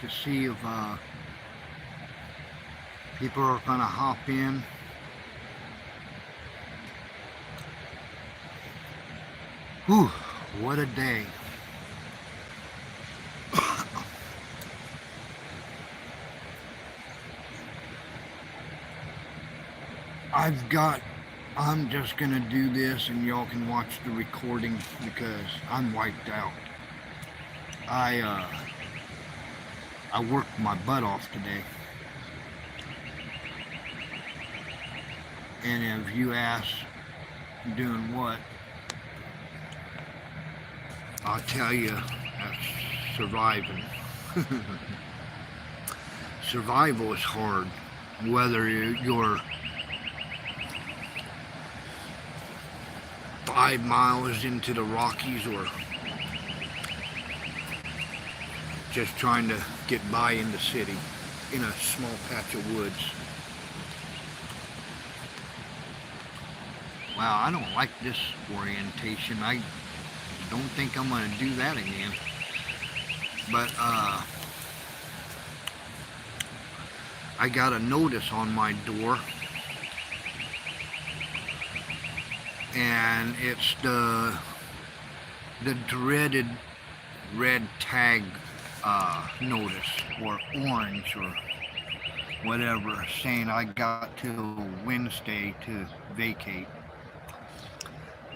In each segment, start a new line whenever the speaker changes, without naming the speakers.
to see if people are going to hop in. Whew, what a day. I've got, I'm just going to do this and y'all can watch the recording because I'm wiped out. I, uh, I worked my butt off today. And if you ask doing what, I'll tell you, that's surviving. Survival is hard, whether you're 5 miles into the Rockies or just trying to get by in the city in a small patch of woods. Wow, I don't like this orientation. I don't think I'm going to do that again. But I got a notice on my door, and it's the dreaded red tag notice, or orange, or whatever, saying I got till Wednesday to vacate.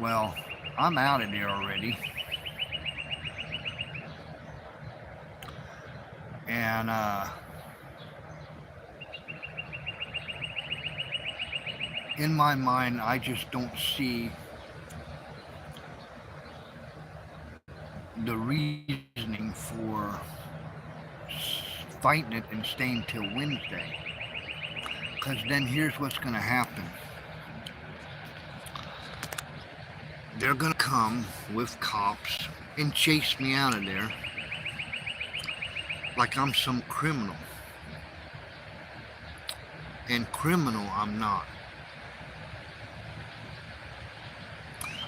Well, I'm out of there already. And in my mind, I just don't see the reasoning for fighting it and staying till Wednesday. Because then here's what's going to happen. They're going to come with cops and chase me out of there like I'm some criminal. And criminal I'm not.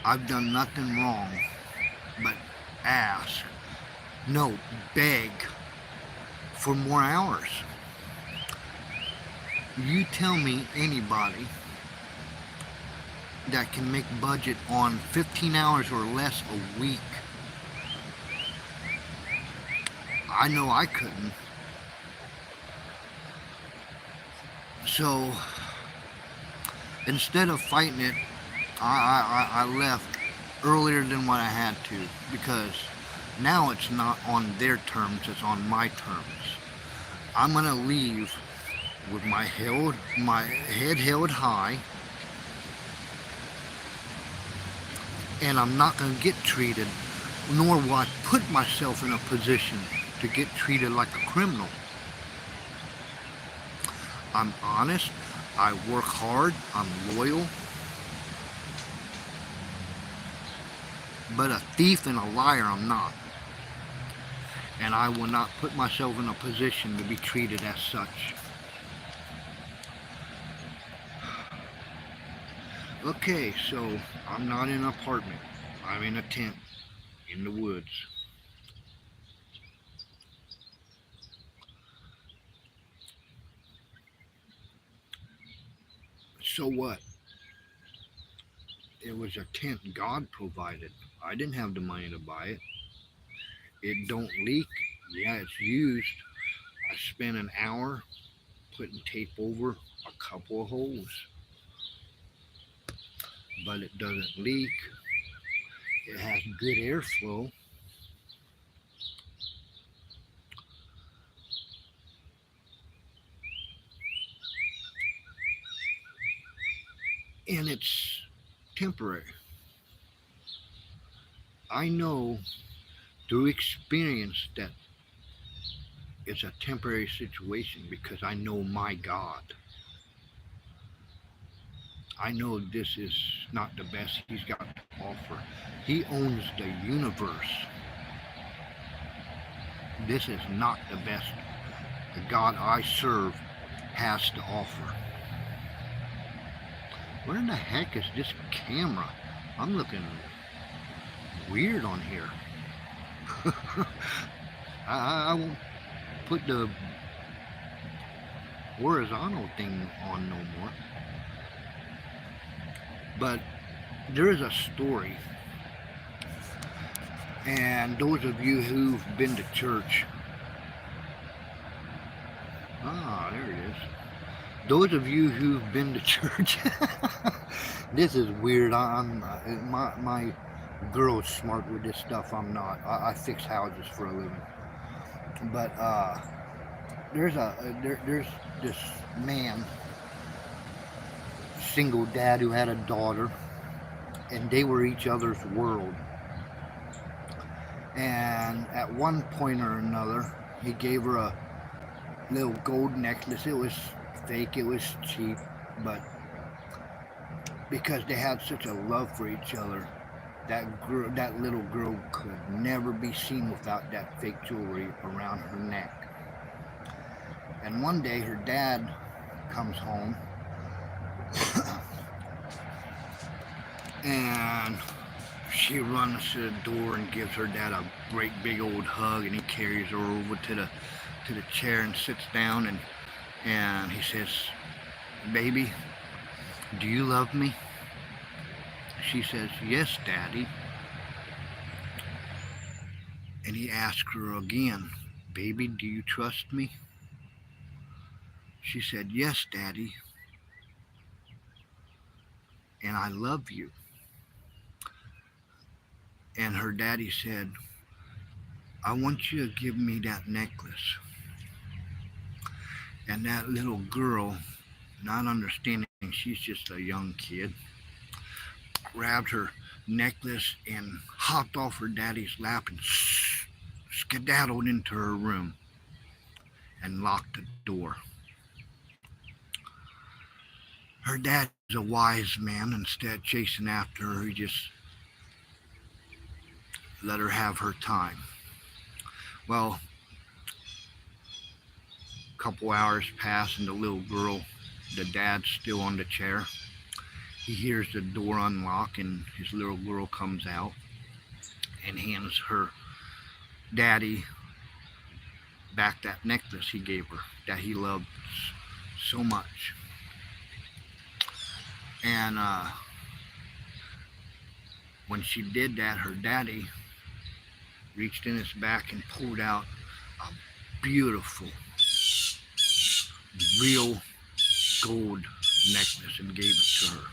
I've done nothing wrong but ask, no, beg for more hours. You tell me anybody that can make budget on 15 hours or less a week. I know I couldn't. So instead of fighting it, I left earlier than what I had to, because now it's not on their terms, it's on my terms. I'm gonna leave with my head held high, and I'm not gonna get treated, nor will I put myself in a position to get treated like a criminal. I'm honest, I work hard, I'm loyal, but a thief and a liar I'm not. And I will not put myself in a position to be treated as such. Okay, so I'm not in an apartment. I'm in a tent in the woods. So what? It was a tent God provided. I didn't have the money to buy it. It don't leak. Yeah, it's used. I spent an hour putting tape over a couple of holes. But it doesn't leak. It has good airflow. And it's temporary. I know through experience that it's a temporary situation because I know my God. I know this is not the best He's got to offer. He owns the universe. This is not the best the God I serve has to offer. Where in the heck is this camera? I'm looking weird on here. I won't put the horizontal thing on no more. But there is a story, and those of you who've been to church, there it is. Those of you who've been to church, this is weird. My girl's smart with this stuff. I'm not. I fix houses for a living. But there's this man, single dad who had a daughter, and they were each other's world. And at one point or another, he gave her a little gold necklace. It was fake. It was cheap, but because they had such a love for each other, that little girl could never be seen without that fake jewelry around her neck. And one day her dad comes home and she runs to the door and gives her dad a great big old hug, and he carries her over to the chair and sits down, and he says, "Baby, do you love me?" She says, "Yes, Daddy." And he asks her again, "Baby, do you trust me?" She said, "Yes, Daddy, and I love you." And her daddy said, "I want you to give me that necklace." And that little girl, not understanding she's just a young kid, grabbed her necklace and hopped off her daddy's lap and skedaddled into her room and locked the door. Her dad was a wise man. Instead of chasing after her, he just let her have her time. Well, a couple hours pass and the little girl, the dad's still on the chair. He hears the door unlock and his little girl comes out and hands her daddy back that necklace he gave her that he loved so much. And when she did that, her daddy reached in his back and pulled out a beautiful, real gold necklace and gave it to her.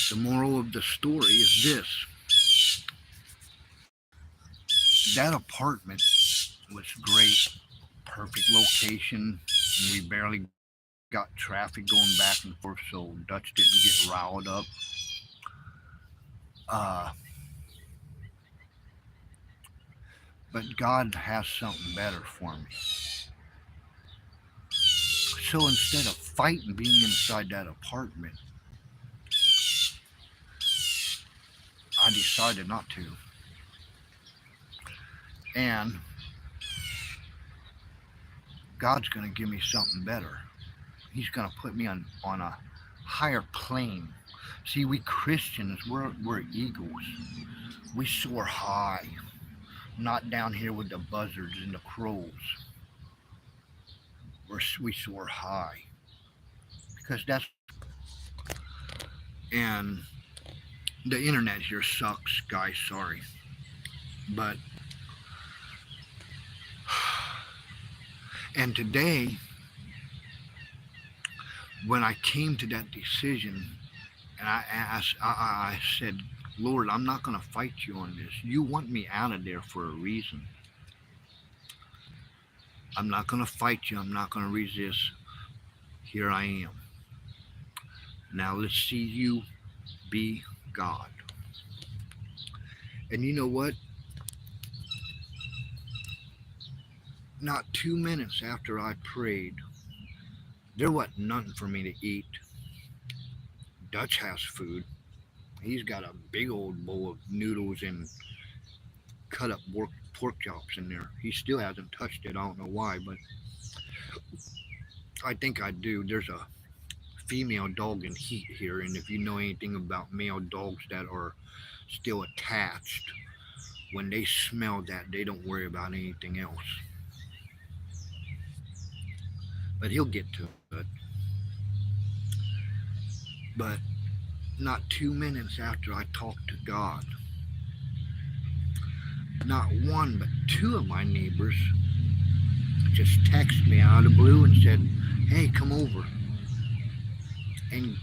The moral of the story is this: that apartment was great, perfect location, and we barely got traffic going back and forth, so Dutch didn't get riled up. Uh, but God has something better for me. So instead of fighting being inside that apartment, I decided not to. And God's going to give me something better. He's going to put me on a higher plane. See, we Christians, we're eagles. We soar high, not down here with the buzzards and the crows. We soar high because that's, and the internet here sucks, guys. Sorry, but and today, when I came to that decision, and I said, "Lord, I'm not going to fight you on this. You want me out of there for a reason. I'm not going to fight you. I'm not going to resist. Here I am. Now let's see you be God." And you know what? Not 2 minutes after I prayed, there wasn't nothing for me to eat. Dutch has food. He's got a big old bowl of noodles and cut up pork chops in there. He still hasn't touched it. I don't know why, but I think I do. There's a female dog in heat here, and if you know anything about male dogs that are still attached, When they smell that, they don't worry about anything else. But he'll get to it. But not 2 minutes after I talked to God, not one but two of my neighbors just texted me out of the blue and said, "Hey, come over." And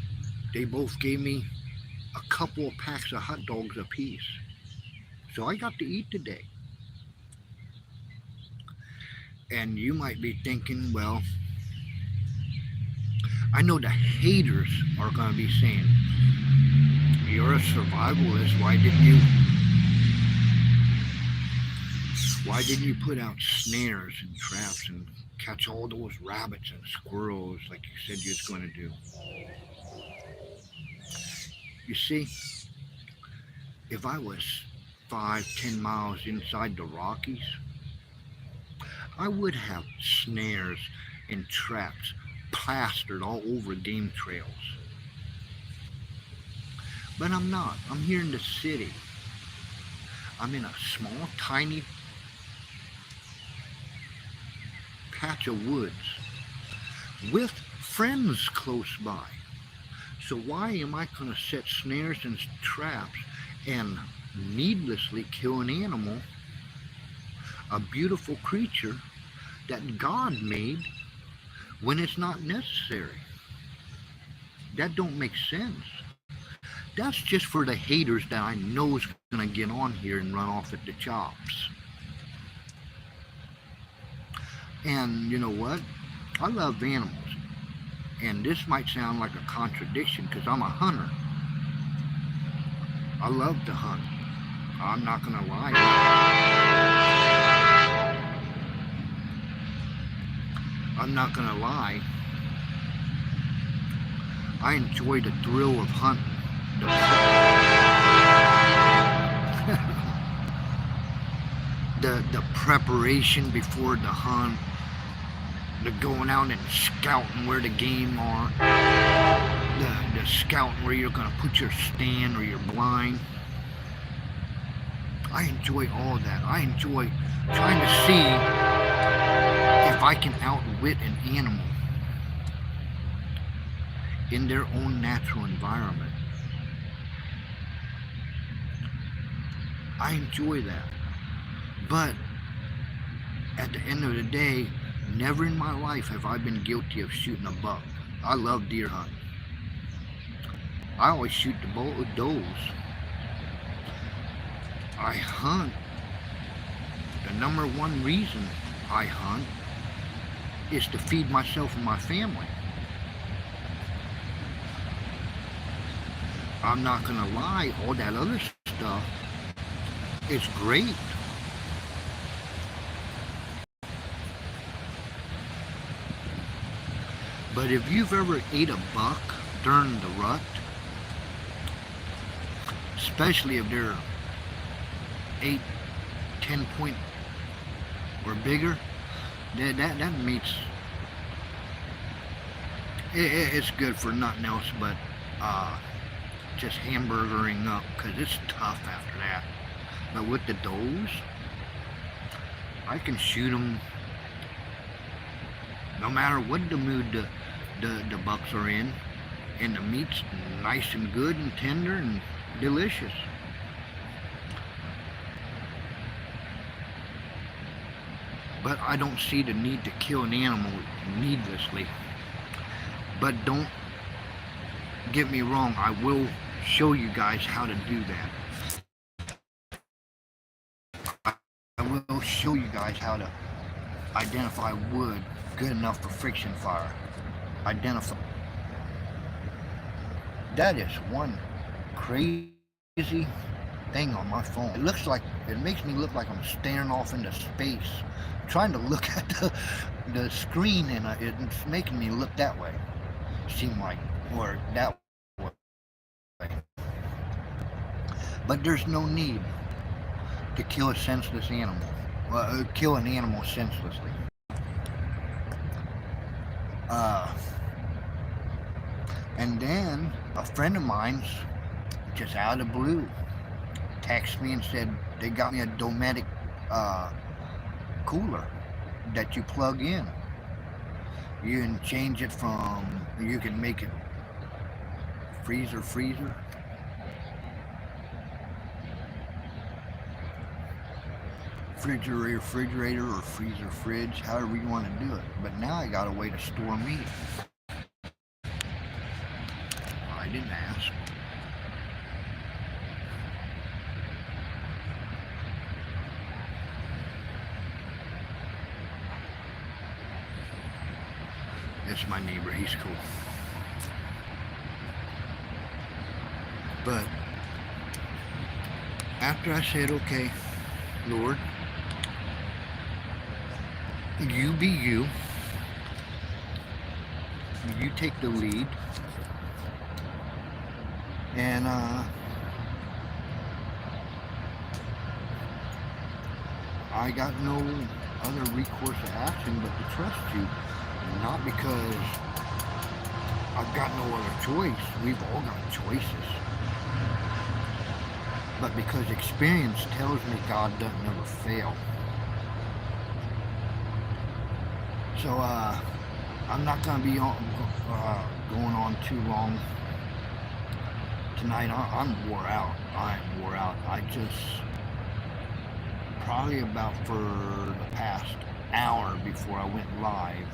they both gave me a couple of packs of hot dogs apiece. So I got to eat today. And you might be thinking, well, I know the haters are going to be saying, "You're a survivalist. Why didn't you put out snares and traps and catch all those rabbits and squirrels like you said you was going to do?" You see, if I was 5, 10 miles inside the Rockies, I would have snares and traps plastered all over game trails. But I'm not. I'm here in the city. I'm in a small, tiny patch of woods with friends close by. So why am I going to set snares and traps and needlessly kill an animal, a beautiful creature that God made, when it's not necessary? That don't make sense. That's just for the haters that I know is going to get on here and run off at the chops. And you know what? I love animals. And this might sound like a contradiction because I'm a hunter. I love to hunt. I'm not going to lie. I'm not going to lie. I enjoy the thrill of hunting. The preparation before the hunt, the going out and scouting where the game are, the scouting where you're going to put your stand or your blind. I enjoy all that. I enjoy trying to see if I can outwit an animal in their own natural environment. I enjoy that. But at the end of the day, never in my life have I been guilty of shooting a buck. I love deer hunting. I always shoot the does. I hunt. The number one reason I hunt is to feed myself and my family. I'm not gonna lie, all that other stuff is great. But if you've ever ate a buck during the rut, especially if they're 8, 10 point or bigger, that meat's it's good for nothing else but just hamburgering up, because it's tough after that. But with the does, I can shoot them no matter what the mood the bucks are in, and the meat's nice and good and tender and delicious. But I don't see the need to kill an animal needlessly. But don't get me wrong, I will show you guys how to do that. I will show you guys how to identify wood good enough for friction fire. Identify. That is one crazy thing on my phone. It makes me look like I'm staring off into space, trying to look at the screen, and it's making me look that way. Seem like, or that way. But there's no need to kill a senseless animal. Kill an animal senselessly. And then a friend of mine's just out of the blue texted me and said they got me a Dometic cooler that you plug in. You can change it from, you can make it freezer, refrigerator, or freezer, fridge, however you want to do it. But now I got a way to store meat. I didn't ask. That's my neighbor, he's cool. But after I said, okay, Lord, you be you. You take the lead. And I got no other recourse of action but to trust you. Not because I've got no other choice. We've all got choices. But because experience tells me God doesn't never fail. So I'm not going to be going on too long tonight. I'm wore out. I'm wore out. I just, probably about for the past hour before I went live,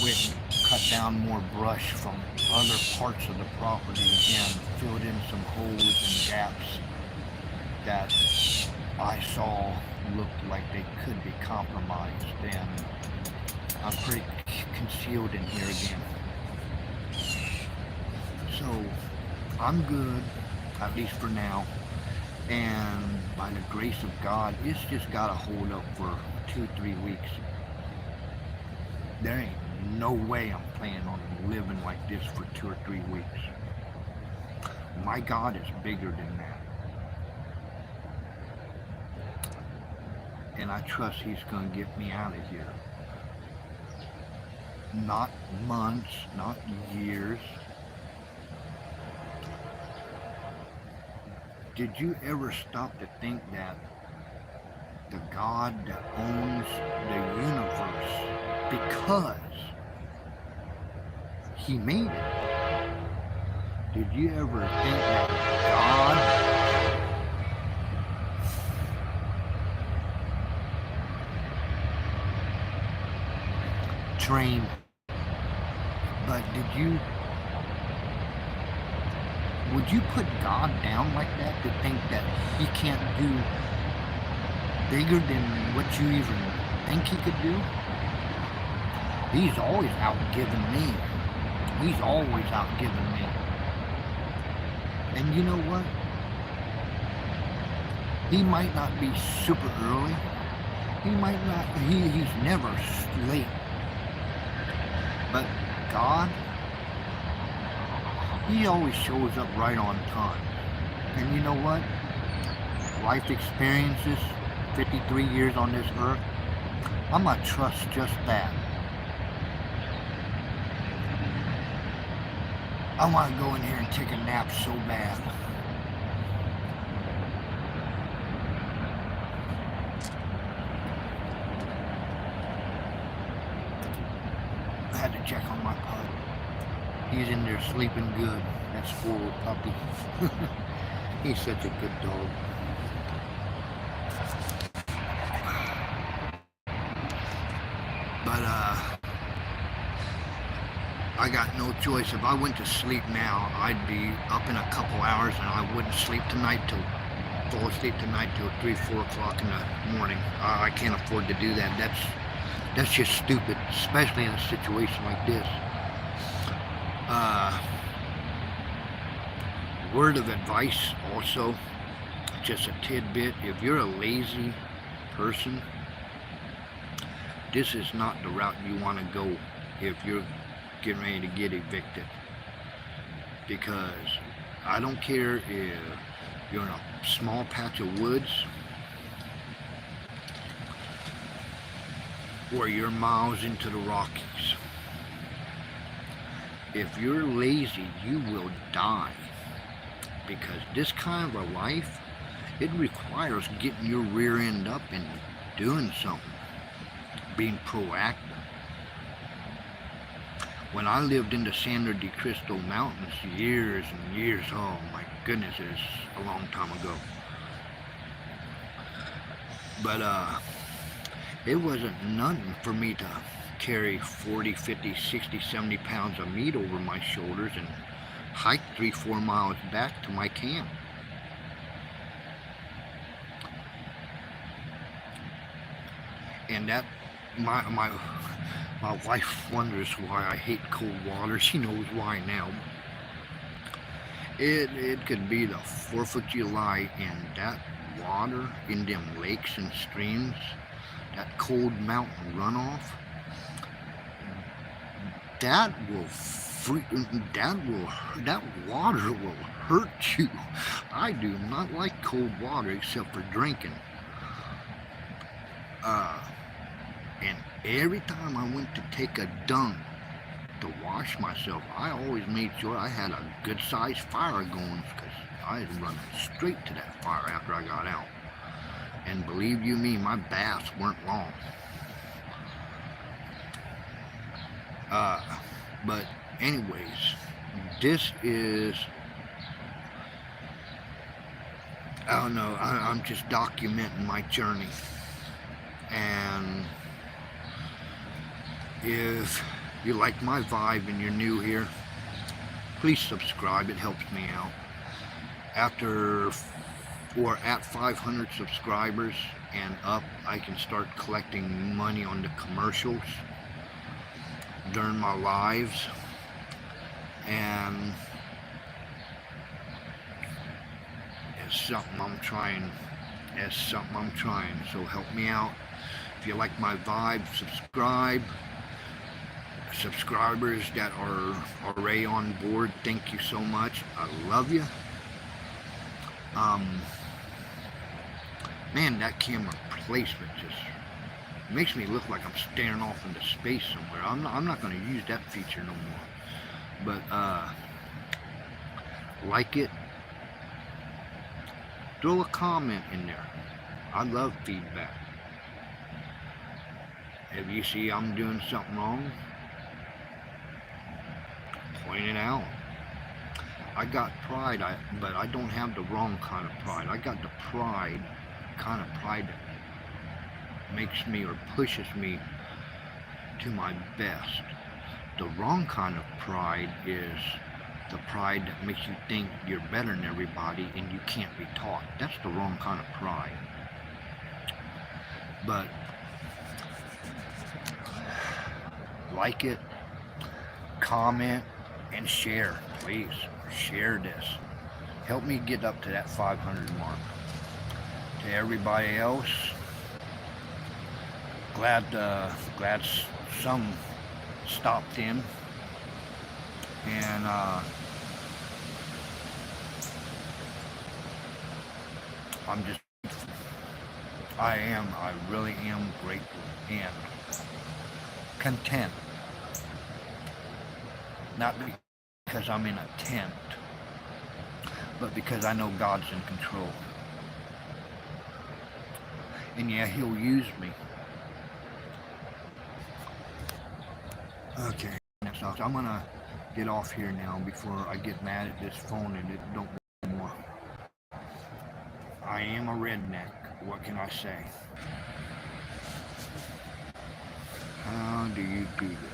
went and cut down more brush from other parts of the property and filled in some holes and gaps that I saw looked like they could be compromised, and I'm pretty concealed in here again. So I'm good, at least for now, and by the grace of God, it's just got to hold up for 2-3 weeks. There ain't no way I'm planning on living like this for 2 or 3 weeks. My God is bigger than that. And I trust He's going to get me out of here. Not months, not years. Did you ever stop to think that the God that owns the universe, because He made it, did you ever think that God trained, but would you put God down like that to think that He can't do bigger than what you even think He could do? He's always outgiven me. He's always outgiven me. And you know what? He might not be super early. He might not, he's never late. But God, He always shows up right on time. And you know what? Life experiences, 53 years on this earth, I'm going to trust just that. I want to go in here and take a nap so bad. I had to check on my pup. He's in there sleeping good. That spoiled puppy. He's such a good dog. But I got no choice. If I went to sleep now, I'd be up in a couple hours, and I wouldn't sleep tonight fall asleep tonight till 3-4 o'clock in the morning. I can't afford to do that. That's just stupid, especially in a situation like this. Word of advice also, just a tidbit. If you're a lazy person, this is not the route you want to go if you're getting ready to get evicted. Because I don't care if you're in a small patch of woods or you're miles into the Rockies. If you're lazy, you will die. Because this kind of a life It requires getting your rear end up and doing something, being proactive. When I lived in the Sandra de Cristo Mountains years and years, oh my goodness, it is a long time ago. But it wasn't nothing for me to carry 40, 50, 60, 70 pounds of meat over my shoulders and hike 3-4 miles back to my camp. And that, my wife wonders why I hate cold water. She knows why now. It could be the 4th of July and that water in them lakes and streams, that cold mountain runoff, that water will hurt you. I do not like cold water except for drinking. And every time I went to take a dunk to wash myself, I always made sure I had a good sized fire going, because I was running straight to that fire after I got out. And believe you me, my baths weren't long. But anyways, this is, I don't know, I'm just documenting my journey. And if you like my vibe and you're new here, please subscribe. It helps me out. At 500 subscribers and up, I can start collecting money on the commercials during my lives. And it's something I'm trying. So help me out. If you like my vibe, subscribe. Subscribers that are already on board, thank you so much. I love you. Man, that camera placement just makes me look like I'm staring off into space somewhere. I'm not going to use that feature no more. But like it, throw a comment in there. I love feedback. If you see I'm doing something wrong, point it out. I got pride, but I don't have the wrong kind of pride. I got the kind of pride that makes me or pushes me to my best. The wrong kind of pride is the pride that makes you think you're better than everybody and you can't be taught. That's the wrong kind of pride. But like it, comment, and share. Please share this. Help me get up to that 500 mark. To everybody else, glad some stopped in. And I really am grateful and content. Not because I'm in a tent, but because I know God's in control. And yeah, He'll use me. Okay, so I'm gonna get off here now before I get mad at this phone and it don't work anymore. I am a redneck. What can I say? How do you do this?